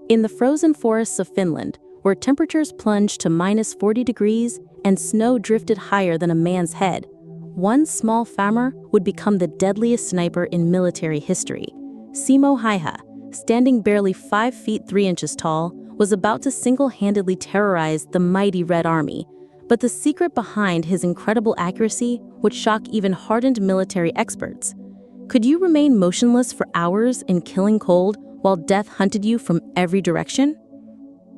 In the frozen forests of Finland, where temperatures plunged to -40 degrees and snow drifted higher than a man's head, one small farmer would become the deadliest sniper in military history. Simo Häyhä, standing barely 5 feet 3 inches tall, was about to single-handedly terrorize the mighty Red Army. But the secret behind his incredible accuracy would shock even hardened military experts. Could you remain motionless for hours in killing cold while death hunted you from every direction?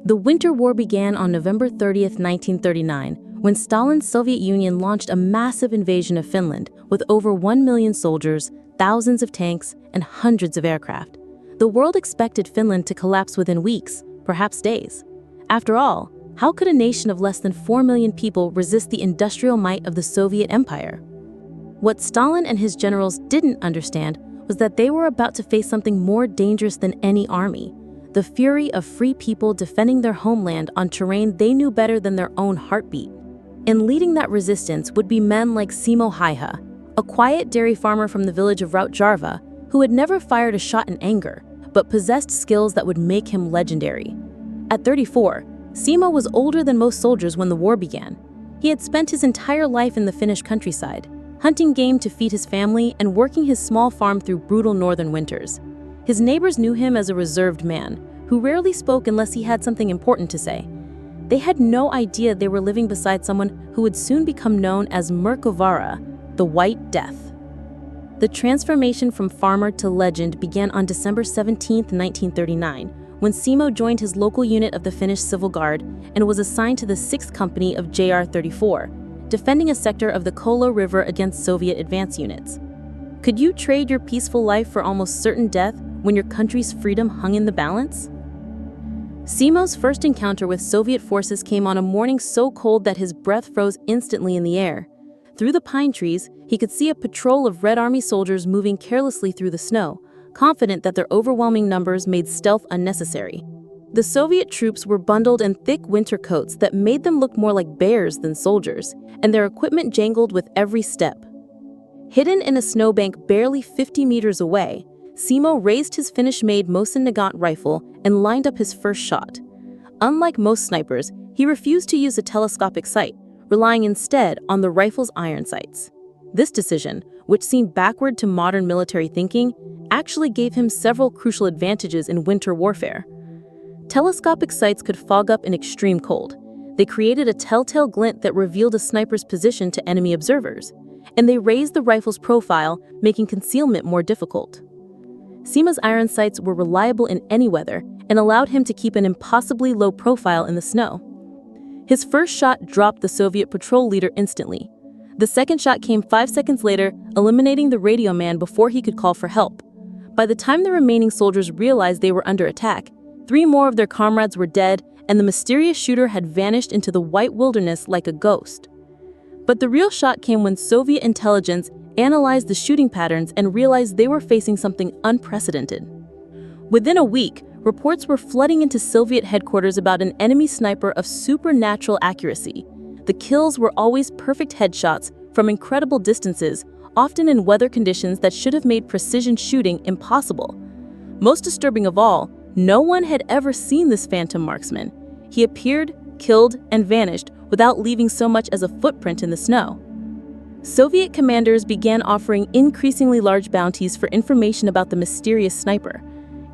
The Winter War began on November 30th, 1939, when Stalin's Soviet Union launched a massive invasion of Finland with over 1 million soldiers, thousands of tanks, and hundreds of aircraft. The world expected Finland to collapse within weeks, perhaps days. After all, how could a nation of less than 4 million people resist the industrial might of the Soviet Empire? What Stalin and his generals didn't understand was that they were about to face something more dangerous than any army: the fury of free people defending their homeland on terrain they knew better than their own heartbeat. And leading that resistance would be men like Simo Häyhä, a quiet dairy farmer from the village of Rautjärvi who had never fired a shot in anger, but possessed skills that would make him legendary. At 34, Simo was older than most soldiers when the war began. He had spent his entire life in the Finnish countryside, hunting game to feed his family and working his small farm through brutal northern winters. His neighbors knew him as a reserved man, who rarely spoke unless he had something important to say. They had no idea they were living beside someone who would soon become known as Mörkövara, the White Death. The transformation from farmer to legend began on December 17, 1939, when Simo joined his local unit of the Finnish Civil Guard and was assigned to the 6th Company of JR-34, defending a sector of the Kola River against Soviet advance units. Could you trade your peaceful life for almost certain death when your country's freedom hung in the balance? Simo's first encounter with Soviet forces came on a morning so cold that his breath froze instantly in the air. Through the pine trees, he could see a patrol of Red Army soldiers moving carelessly through the snow, confident that their overwhelming numbers made stealth unnecessary. The Soviet troops were bundled in thick winter coats that made them look more like bears than soldiers, and their equipment jangled with every step. Hidden in a snowbank barely 50 meters away, Simo raised his Finnish-made Mosin Nagant rifle and lined up his first shot. Unlike most snipers, he refused to use a telescopic sight, relying instead on the rifle's iron sights. This decision, which seemed backward to modern military thinking, actually gave him several crucial advantages in winter warfare. Telescopic sights could fog up in extreme cold. They created a telltale glint that revealed a sniper's position to enemy observers, and they raised the rifle's profile, making concealment more difficult. Simo's iron sights were reliable in any weather and allowed him to keep an impossibly low profile in the snow. His first shot dropped the Soviet patrol leader instantly. The second shot came 5 seconds later, eliminating the radio man before he could call for help. By the time the remaining soldiers realized they were under attack, 3 more of their comrades were dead, and the mysterious shooter had vanished into the white wilderness like a ghost. But the real shot came when Soviet intelligence analyzed the shooting patterns and realized they were facing something unprecedented. Within a week, reports were flooding into Soviet headquarters about an enemy sniper of supernatural accuracy. The kills were always perfect headshots from incredible distances, often in weather conditions that should have made precision shooting impossible. Most disturbing of all, no one had ever seen this phantom marksman. He appeared, killed, and vanished without leaving so much as a footprint in the snow. Soviet commanders began offering increasingly large bounties for information about the mysterious sniper.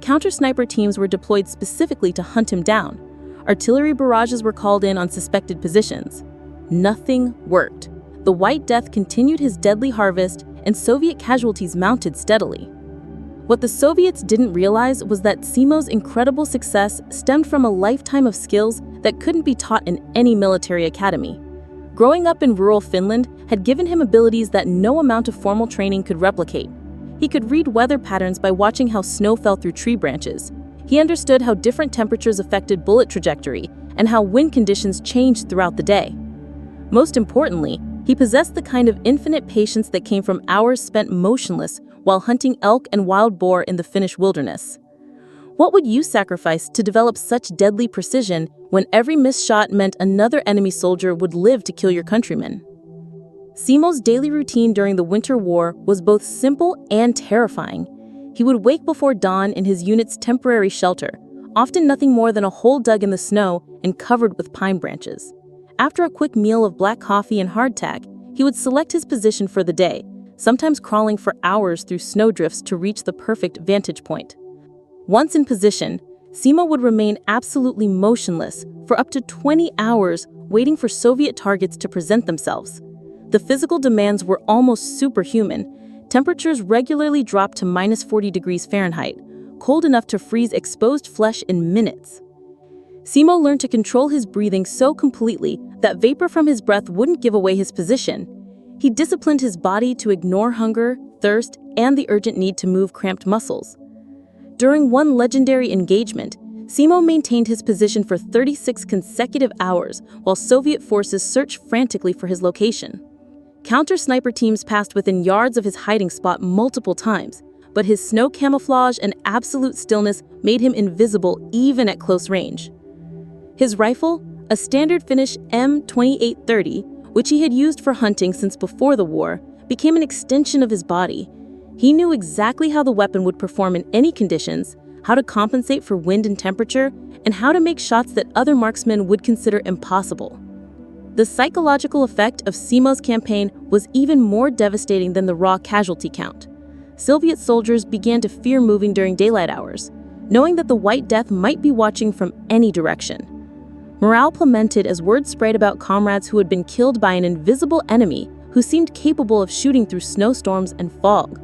Counter-sniper teams were deployed specifically to hunt him down. Artillery barrages were called in on suspected positions. Nothing worked. The White Death continued his deadly harvest, and Soviet casualties mounted steadily. What the Soviets didn't realize was that Simo's incredible success stemmed from a lifetime of skills that couldn't be taught in any military academy. Growing up in rural Finland had given him abilities that no amount of formal training could replicate. He could read weather patterns by watching how snow fell through tree branches. He understood how different temperatures affected bullet trajectory and how wind conditions changed throughout the day. Most importantly, he possessed the kind of infinite patience that came from hours spent motionless while hunting elk and wild boar in the Finnish wilderness. What would you sacrifice to develop such deadly precision when every missed shot meant another enemy soldier would live to kill your countrymen? Simo's daily routine during the Winter War was both simple and terrifying. He would wake before dawn in his unit's temporary shelter, often nothing more than a hole dug in the snow and covered with pine branches. After a quick meal of black coffee and hardtack, he would select his position for the day, sometimes crawling for hours through snowdrifts to reach the perfect vantage point. Once in position, Simo would remain absolutely motionless for up to 20 hours, waiting for Soviet targets to present themselves. The physical demands were almost superhuman. Temperatures regularly dropped to minus 40 degrees Fahrenheit, cold enough to freeze exposed flesh in minutes. Simo learned to control his breathing so completely that vapor from his breath wouldn't give away his position. He disciplined his body to ignore hunger, thirst, and the urgent need to move cramped muscles. During one legendary engagement, Simo maintained his position for 36 consecutive hours while Soviet forces searched frantically for his location. Counter-sniper teams passed within yards of his hiding spot multiple times, but his snow camouflage and absolute stillness made him invisible even at close range. His rifle, a standard Finnish M2830, which he had used for hunting since before the war, became an extension of his body. He knew exactly how the weapon would perform in any conditions, how to compensate for wind and temperature, and how to make shots that other marksmen would consider impossible. The psychological effect of Simo's campaign was even more devastating than the raw casualty count. Soviet soldiers began to fear moving during daylight hours, knowing that the White Death might be watching from any direction. Morale plummeted as word spread about comrades who had been killed by an invisible enemy who seemed capable of shooting through snowstorms and fog.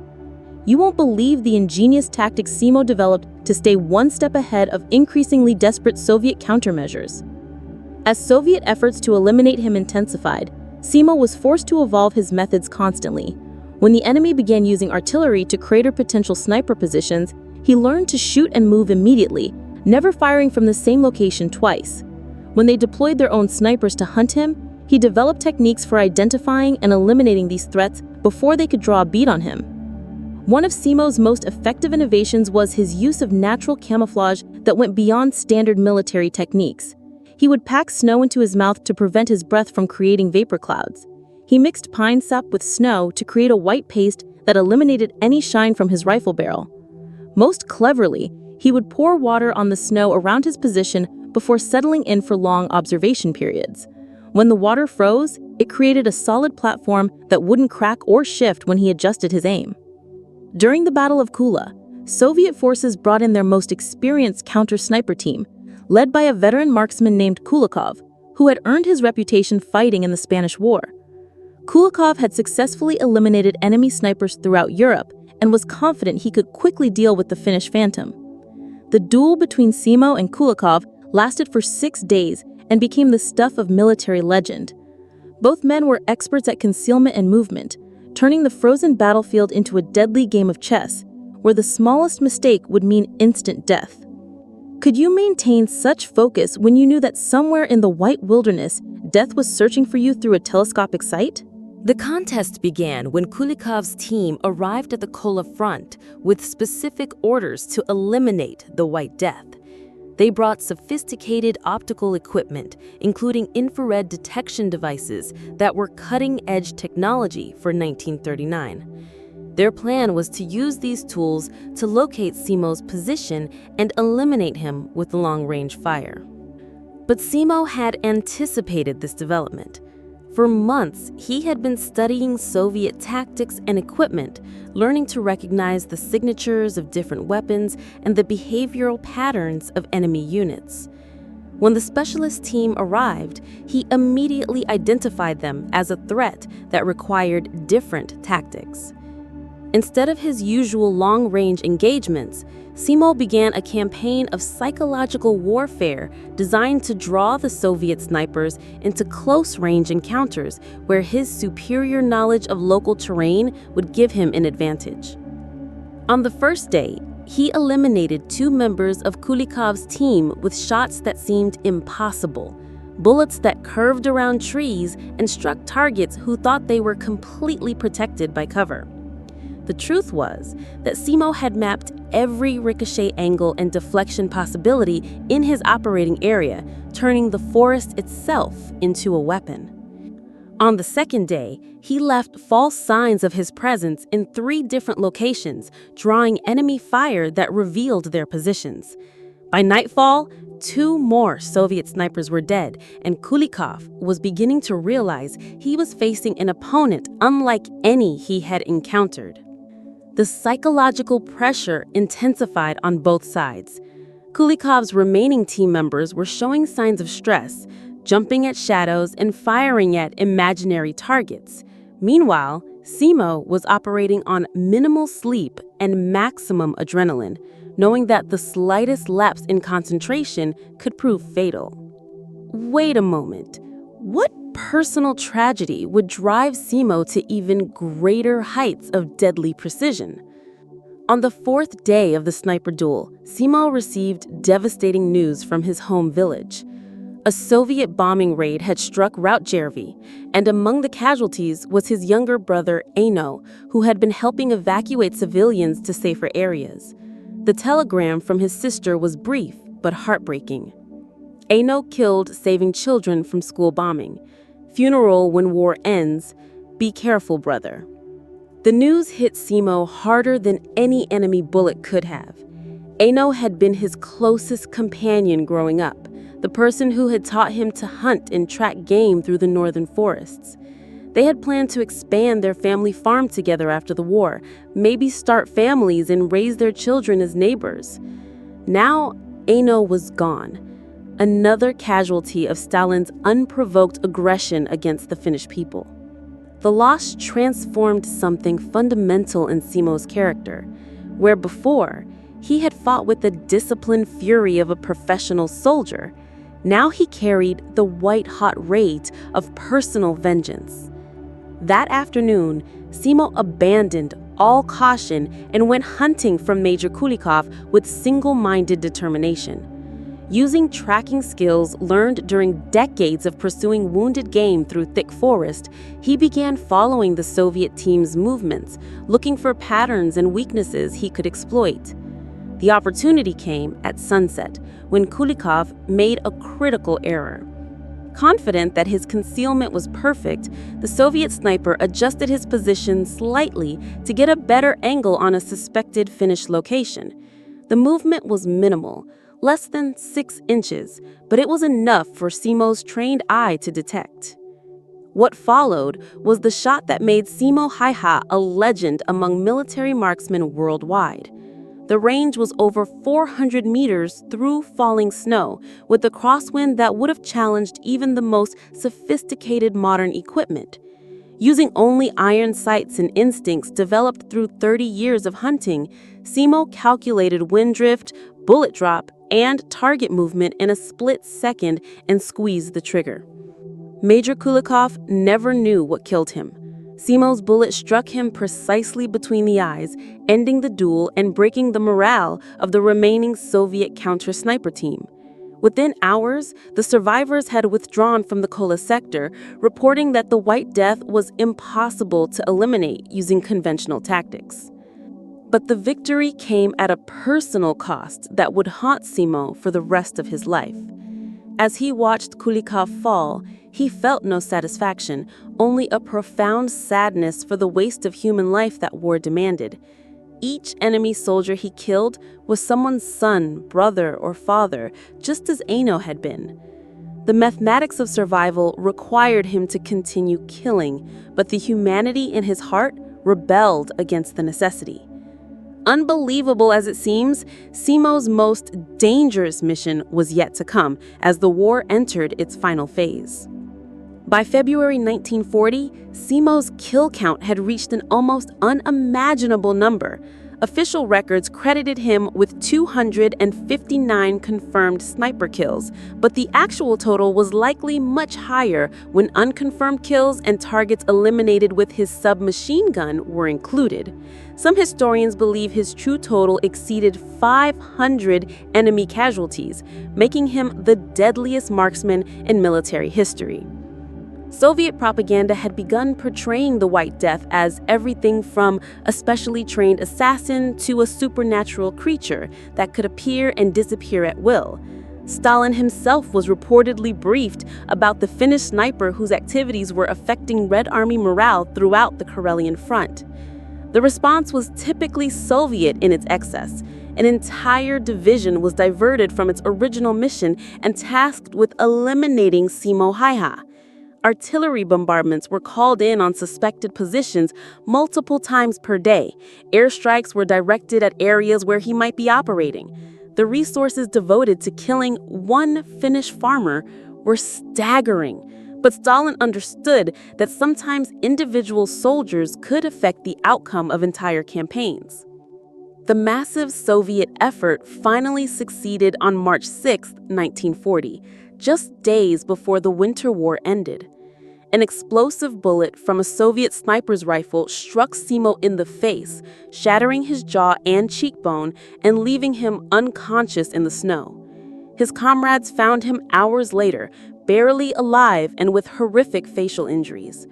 You won't believe the ingenious tactics Simo developed to stay one step ahead of increasingly desperate Soviet countermeasures. As Soviet efforts to eliminate him intensified, Simo was forced to evolve his methods constantly. When the enemy began using artillery to crater potential sniper positions, he learned to shoot and move immediately, never firing from the same location twice. When they deployed their own snipers to hunt him, he developed techniques for identifying and eliminating these threats before they could draw a bead on him. One of Simo's most effective innovations was his use of natural camouflage that went beyond standard military techniques. He would pack snow into his mouth to prevent his breath from creating vapor clouds. He mixed pine sap with snow to create a white paste that eliminated any shine from his rifle barrel. Most cleverly, he would pour water on the snow around his position before settling in for long observation periods. When the water froze, it created a solid platform that wouldn't crack or shift when he adjusted his aim. During the Battle of Kula, Soviet forces brought in their most experienced counter-sniper team, led by a veteran marksman named Kulikov, who had earned his reputation fighting in the Spanish War. Kulikov had successfully eliminated enemy snipers throughout Europe and was confident he could quickly deal with the Finnish Phantom. The duel between Simo and Kulikov lasted for 6 days and became the stuff of military legend. Both men were experts at concealment and movement, turning the frozen battlefield into a deadly game of chess, where the smallest mistake would mean instant death. Could you maintain such focus when you knew that somewhere in the white wilderness, death was searching for you through a telescopic sight? The contest began when Kulikov's team arrived at the Kola front with specific orders to eliminate the White Death. They brought sophisticated optical equipment, including infrared detection devices that were cutting-edge technology for 1939. Their plan was to use these tools to locate Simo's position and eliminate him with long-range fire. But Simo had anticipated this development. For months, he had been studying Soviet tactics and equipment, learning to recognize the signatures of different weapons and the behavioral patterns of enemy units. When the specialist team arrived, he immediately identified them as a threat that required different tactics. Instead of his usual long-range engagements, Simo began a campaign of psychological warfare designed to draw the Soviet snipers into close-range encounters where his superior knowledge of local terrain would give him an advantage. On the first day, he eliminated 2 members of Kulikov's team with shots that seemed impossible, bullets that curved around trees and struck targets who thought they were completely protected by cover. The truth was that Simo had mapped every ricochet angle and deflection possibility in his operating area, turning the forest itself into a weapon. On the second day, he left false signs of his presence in 3 different locations, drawing enemy fire that revealed their positions. By nightfall, 2 more Soviet snipers were dead, and Kulikov was beginning to realize he was facing an opponent unlike any he had encountered. The psychological pressure intensified on both sides. Kulikov's remaining team members were showing signs of stress, jumping at shadows and firing at imaginary targets. Meanwhile, Simo was operating on minimal sleep and maximum adrenaline, knowing that the slightest lapse in concentration could prove fatal. Wait a moment. What personal tragedy would drive Simo to even greater heights of deadly precision? On the 4th day of the sniper duel, Simo received devastating news from his home village. A Soviet bombing raid had struck Routjervi, and among the casualties was his younger brother Aino, who had been helping evacuate civilians to safer areas. The telegram from his sister was brief but heartbreaking. Aino killed, saving children from school bombing. Funeral when war ends. Be careful, brother. The news hit Simo harder than any enemy bullet could have. Aino had been his closest companion growing up, the person who had taught him to hunt and track game through the northern forests. They had planned to expand their family farm together after the war, maybe start families and raise their children as neighbors. Now, Aino was gone, another casualty of Stalin's unprovoked aggression against the Finnish people. The loss transformed something fundamental in Simo's character, where before, he had fought with the disciplined fury of a professional soldier. Now he carried the white-hot rage of personal vengeance. That afternoon, Simo abandoned all caution and went hunting for Major Kulikov with single-minded determination. Using tracking skills learned during decades of pursuing wounded game through thick forest, he began following the Soviet team's movements, looking for patterns and weaknesses he could exploit. The opportunity came at sunset, when Kulikov made a critical error. Confident that his concealment was perfect, the Soviet sniper adjusted his position slightly to get a better angle on a suspected Finnish location. The movement was minimal, less than 6 inches, but it was enough for Simo's trained eye to detect. What followed was the shot that made Simo Häyhä a legend among military marksmen worldwide. The range was over 400 meters through falling snow, with a crosswind that would have challenged even the most sophisticated modern equipment. Using only iron sights and instincts developed through 30 years of hunting, Simo calculated wind drift, bullet drop, and target movement in a split second and squeezed the trigger. Major Kulikov never knew what killed him. Simo's bullet struck him precisely between the eyes, ending the duel and breaking the morale of the remaining Soviet counter-sniper team. Within hours, the survivors had withdrawn from the Kola sector, reporting that the White Death was impossible to eliminate using conventional tactics. But the victory came at a personal cost that would haunt Simo for the rest of his life. As he watched Kulikov fall, he felt no satisfaction, only a profound sadness for the waste of human life that war demanded. Each enemy soldier he killed was someone's son, brother, or father, just as Aino had been. The mathematics of survival required him to continue killing, but the humanity in his heart rebelled against the necessity. Unbelievable as it seems, Simo's most dangerous mission was yet to come as the war entered its final phase. By February 1940, Simo's kill count had reached an almost unimaginable number. Official records credited him with 259 confirmed sniper kills, but the actual total was likely much higher when unconfirmed kills and targets eliminated with his submachine gun were included. Some historians believe his true total exceeded 500 enemy casualties, making him the deadliest marksman in military history. Soviet propaganda had begun portraying the White Death as everything from a specially trained assassin to a supernatural creature that could appear and disappear at will. Stalin himself was reportedly briefed about the Finnish sniper whose activities were affecting Red Army morale throughout the Karelian front. The response was typically Soviet in its excess. An entire division was diverted from its original mission and tasked with eliminating Simo Häyhä. Artillery bombardments were called in on suspected positions multiple times per day. Airstrikes were directed at areas where he might be operating. The resources devoted to killing one Finnish farmer were staggering. But Stalin understood that sometimes individual soldiers could affect the outcome of entire campaigns. The massive Soviet effort finally succeeded on March 6, 1940, just days before the Winter War ended. An explosive bullet from a Soviet sniper's rifle struck Simo in the face, shattering his jaw and cheekbone and leaving him unconscious in the snow. His comrades found him hours later, barely alive and with horrific facial injuries.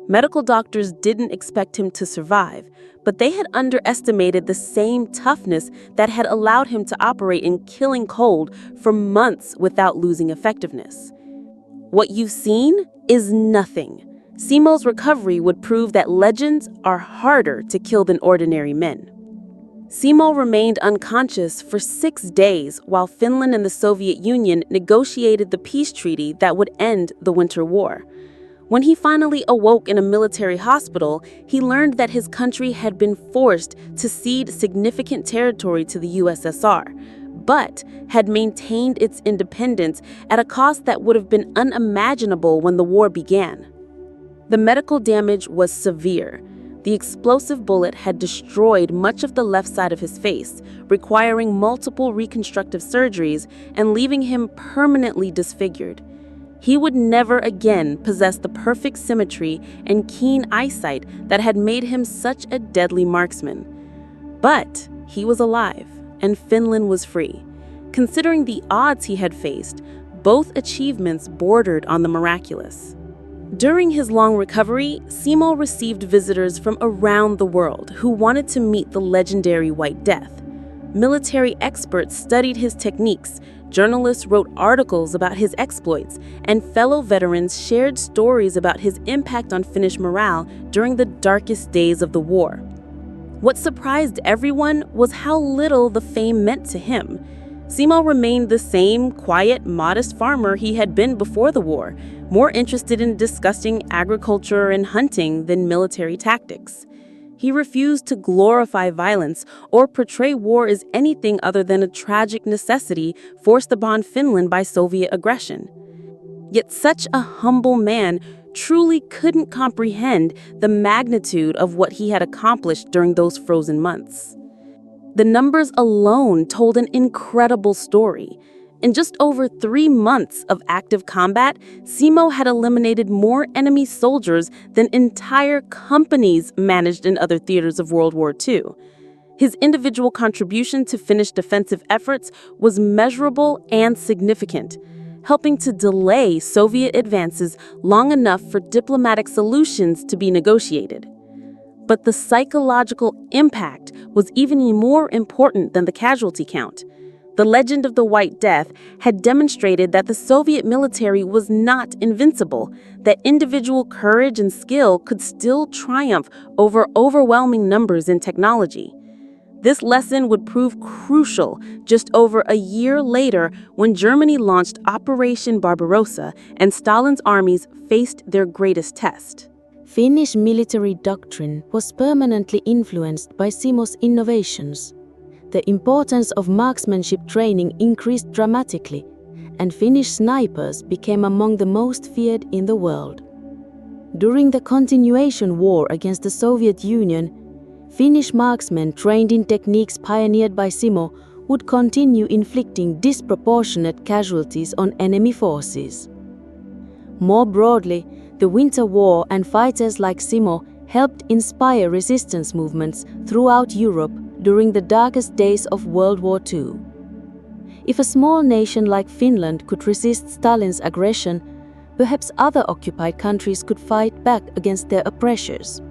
Medical doctors didn't expect him to survive, but they had underestimated the same toughness that had allowed him to operate in killing cold for months without losing effectiveness. What you've seen is nothing. Simo's recovery would prove that legends are harder to kill than ordinary men. Simo remained unconscious for 6 days while Finland and the Soviet Union negotiated the peace treaty that would end the Winter War. When he finally awoke in a military hospital, he learned that his country had been forced to cede significant territory to the USSR, but had maintained its independence at a cost that would have been unimaginable when the war began. The medical damage was severe. The explosive bullet had destroyed much of the left side of his face, requiring multiple reconstructive surgeries and leaving him permanently disfigured. He would never again possess the perfect symmetry and keen eyesight that had made him such a deadly marksman. But he was alive, and Finland was free. Considering the odds he had faced, both achievements bordered on the miraculous. During his long recovery, Simo received visitors from around the world who wanted to meet the legendary White Death. Military experts studied his techniques, journalists wrote articles about his exploits, and fellow veterans shared stories about his impact on Finnish morale during the darkest days of the war. What surprised everyone was how little the fame meant to him. Simo remained the same quiet, modest farmer he had been before the war, more interested in discussing agriculture and hunting than military tactics. He refused to glorify violence or portray war as anything other than a tragic necessity forced upon Finland by Soviet aggression. Yet such a humble man truly couldn't comprehend the magnitude of what he had accomplished during those frozen months. The numbers alone told an incredible story. In just over 3 months of active combat, Simo had eliminated more enemy soldiers than entire companies managed in other theaters of World War II. His individual contribution to Finnish defensive efforts was measurable and significant, helping to delay Soviet advances long enough for diplomatic solutions to be negotiated. But the psychological impact was even more important than the casualty count. The legend of the White Death had demonstrated that the Soviet military was not invincible, that individual courage and skill could still triumph over overwhelming numbers in technology. This lesson would prove crucial just over a year later when Germany launched Operation Barbarossa and Stalin's armies faced their greatest test. Finnish military doctrine was permanently influenced by Simo's innovations. The importance of marksmanship training increased dramatically, and Finnish snipers became among the most feared in the world. During the continuation war against the Soviet Union, Finnish marksmen trained in techniques pioneered by Simo would continue inflicting disproportionate casualties on enemy forces. More broadly, the Winter War and fighters like Simo helped inspire resistance movements throughout Europe during the darkest days of World War II. If a small nation like Finland could resist Stalin's aggression, perhaps other occupied countries could fight back against their oppressors.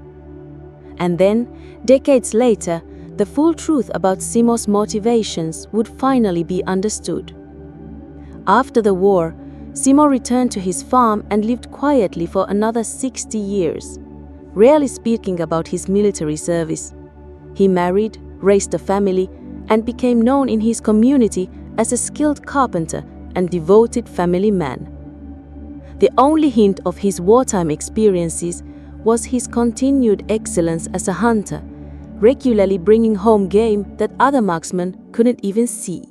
And then, decades later, the full truth about Simo's motivations would finally be understood. After the war, Simo returned to his farm and lived quietly for another 60 years, rarely speaking about his military service. He married, raised a family, and became known in his community as a skilled carpenter and devoted family man. The only hint of his wartime experiences was his continued excellence as a hunter, regularly bringing home game that other marksmen couldn't even see.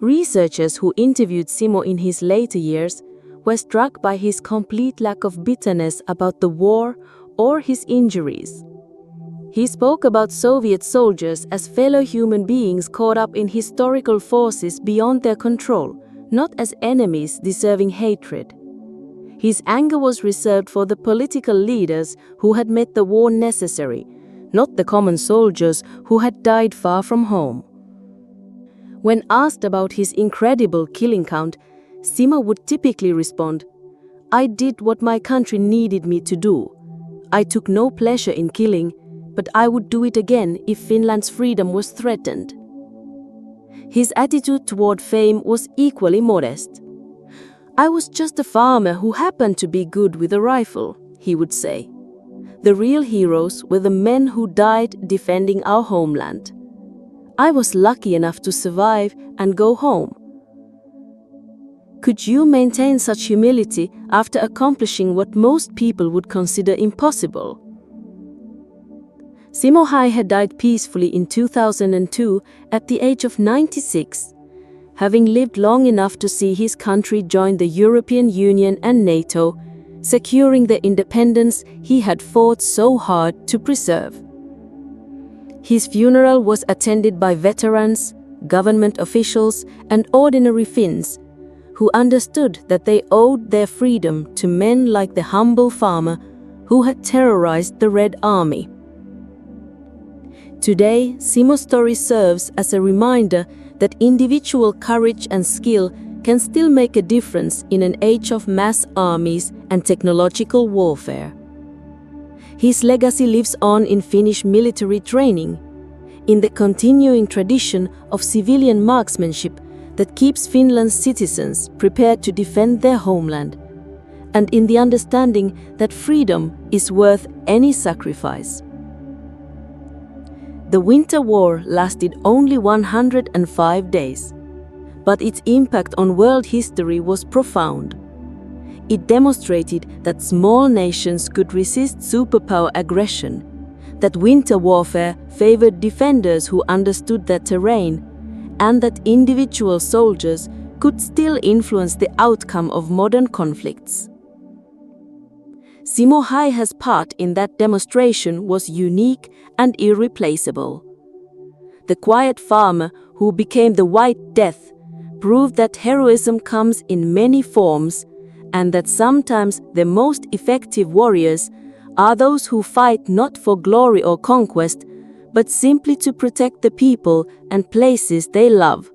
Researchers who interviewed Simo in his later years were struck by his complete lack of bitterness about the war or his injuries. He spoke about Soviet soldiers as fellow human beings caught up in historical forces beyond their control, not as enemies deserving hatred. His anger was reserved for the political leaders who had made the war necessary, not the common soldiers who had died far from home. When asked about his incredible killing count, Simo would typically respond, "I did what my country needed me to do. I took no pleasure in killing, but I would do it again if Finland's freedom was threatened." His attitude toward fame was equally modest. "I was just a farmer who happened to be good with a rifle," he would say. "The real heroes were the men who died defending our homeland. I was lucky enough to survive and go home." Could you maintain such humility after accomplishing what most people would consider impossible? Simo Häyhä died peacefully in 2002 at the age of 96, having lived long enough to see his country join the European Union and NATO, securing the independence he had fought so hard to preserve. His funeral was attended by veterans, government officials, and ordinary Finns, who understood that they owed their freedom to men like the humble farmer who had terrorized the Red Army. Today, Simo's story serves as a reminder that individual courage and skill can still make a difference in an age of mass armies and technological warfare. His legacy lives on in Finnish military training, in the continuing tradition of civilian marksmanship that keeps Finland's citizens prepared to defend their homeland, and in the understanding that freedom is worth any sacrifice. The Winter War lasted only 105 days, but its impact on world history was profound. It demonstrated that small nations could resist superpower aggression, that winter warfare favored defenders who understood their terrain, and that individual soldiers could still influence the outcome of modern conflicts. Simo Häyhä's part in that demonstration was unique and irreplaceable. The quiet farmer who became the White Death proved that heroism comes in many forms, and that sometimes the most effective warriors are those who fight not for glory or conquest, but simply to protect the people and places they love.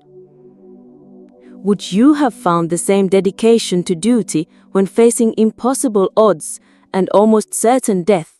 Would you have found the same dedication to duty when facing impossible odds and almost certain death